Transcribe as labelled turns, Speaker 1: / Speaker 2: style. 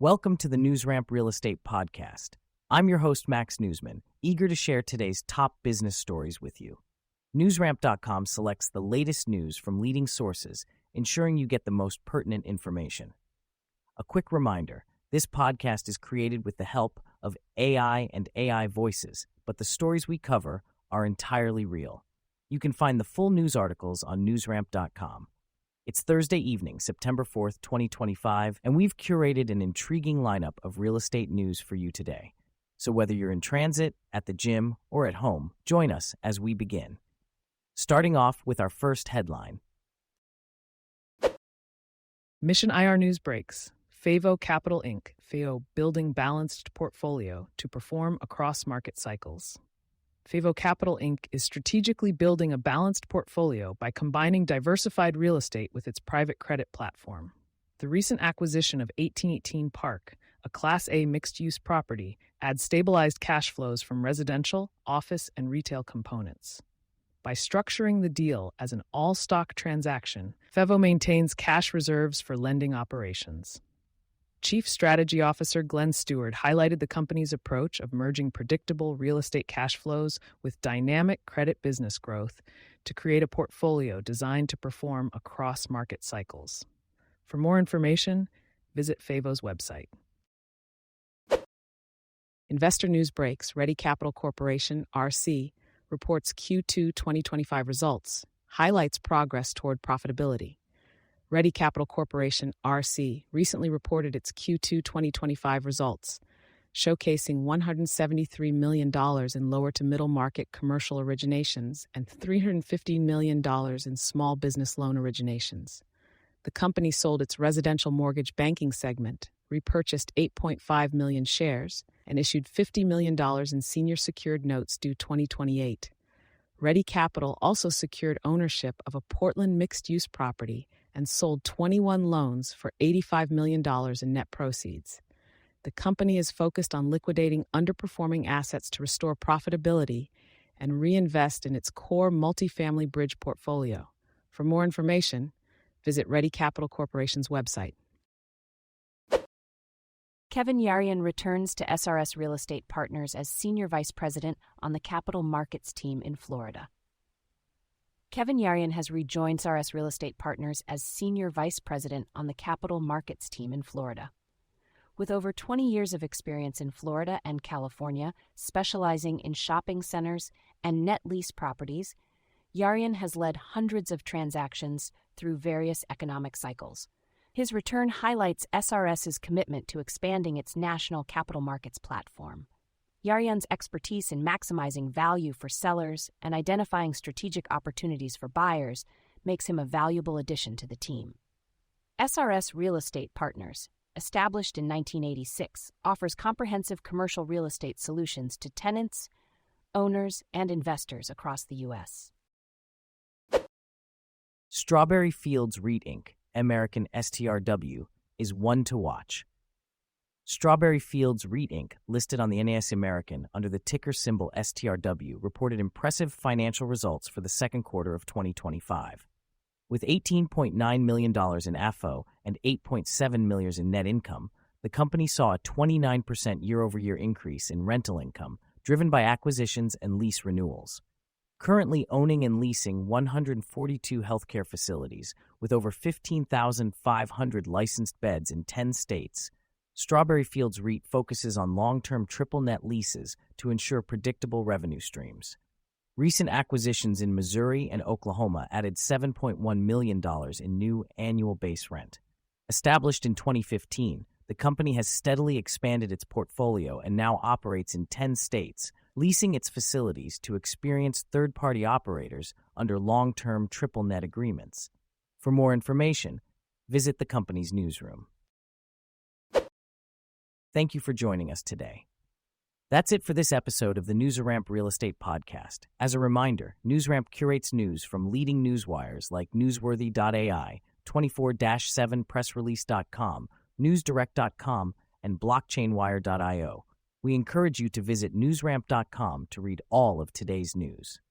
Speaker 1: Welcome to the NewsRamp Real Estate Podcast. I'm your host, Max Newsman, eager to share today's top business stories with you. NewsRamp.com selects the latest news from leading sources, ensuring you get the most pertinent information. A quick reminder, this podcast is created with the help of AI and AI voices, but the stories we cover are entirely real. You can find the full news articles on NewsRamp.com. It's Thursday evening, September 4th, 2025, and we've curated an intriguing lineup of real estate news for you today. So whether you're in transit, at the gym, or at home, join us as we begin. Starting off with our first headline.
Speaker 2: Mission IR News breaks. FAVO Capital Inc. FAVO building balanced portfolio to perform across market cycles. FAVO Capital Inc. is strategically building a balanced portfolio by combining diversified real estate with its private credit platform. The recent acquisition of 1818 Park, a Class A mixed-use property, adds stabilized cash flows from residential, office, and retail components. By structuring the deal as an all-stock transaction, FAVO maintains cash reserves for lending operations. Chief Strategy Officer Glenn Stewart highlighted the company's approach of merging predictable real estate cash flows with dynamic credit business growth to create a portfolio designed to perform across market cycles. For more information, visit FAVO's website. Investor News breaks. Ready Capital Corporation, RC, reports Q2 2025 results, highlights progress toward profitability. Ready Capital Corporation, RC, recently reported its Q2 2025 results, showcasing $173 million in lower to middle market commercial originations and $350 million in small business loan originations. The company sold its residential mortgage banking segment, repurchased 8.5 million shares, and issued $50 million in senior secured notes due 2028. Ready Capital also secured ownership of a Portland mixed-use property and sold 21 loans for $85 million in net proceeds. The company is focused on liquidating underperforming assets to restore profitability and reinvest in its core multifamily bridge portfolio. For more information, visit Ready Capital Corporation's website.
Speaker 3: Kevin Yaryan returns to SRS Real Estate Partners as Senior Vice President on the Capital Markets team in Florida. Kevin Yaryan has rejoined SRS Real Estate Partners as Senior Vice President on the Capital Markets team in Florida. With over 20 years of experience in Florida and California, specializing in shopping centers and net lease properties, Yaryan has led hundreds of transactions through various economic cycles. His return highlights SRS's commitment to expanding its national capital markets platform. Yaryan's expertise in maximizing value for sellers and identifying strategic opportunities for buyers makes him a valuable addition to the team. SRS Real Estate Partners, established in 1986, offers comprehensive commercial real estate solutions to tenants, owners, and investors across the U.S.
Speaker 1: Strawberry Fields REIT Inc., American STRW, is one to watch. Strawberry Fields REIT Inc., listed on the NAS American under the ticker symbol STRW, reported impressive financial results for the second quarter of 2025. With $18.9 million in FAVO and $8.7 million in net income, the company saw a 29% year-over-year increase in rental income, driven by acquisitions and lease renewals. Currently owning and leasing 142 healthcare facilities with over 15,500 licensed beds in 10 states, Strawberry Fields REIT focuses on long-term triple-net leases to ensure predictable revenue streams. Recent acquisitions in Missouri and Oklahoma added $7.1 million in new annual base rent. Established in 2015, the company has steadily expanded its portfolio and now operates in 10 states, leasing its facilities to experienced third-party operators under long-term triple-net agreements. For more information, visit the company's newsroom. Thank you for joining us today. That's it for this episode of the NewsRamp Real Estate Podcast. As a reminder, NewsRamp curates news from leading newswires like Newsworthy.ai, 24/7pressrelease.com, NewsDirect.com, and BlockchainWire.io. We encourage you to visit newsramp.com to read all of today's news.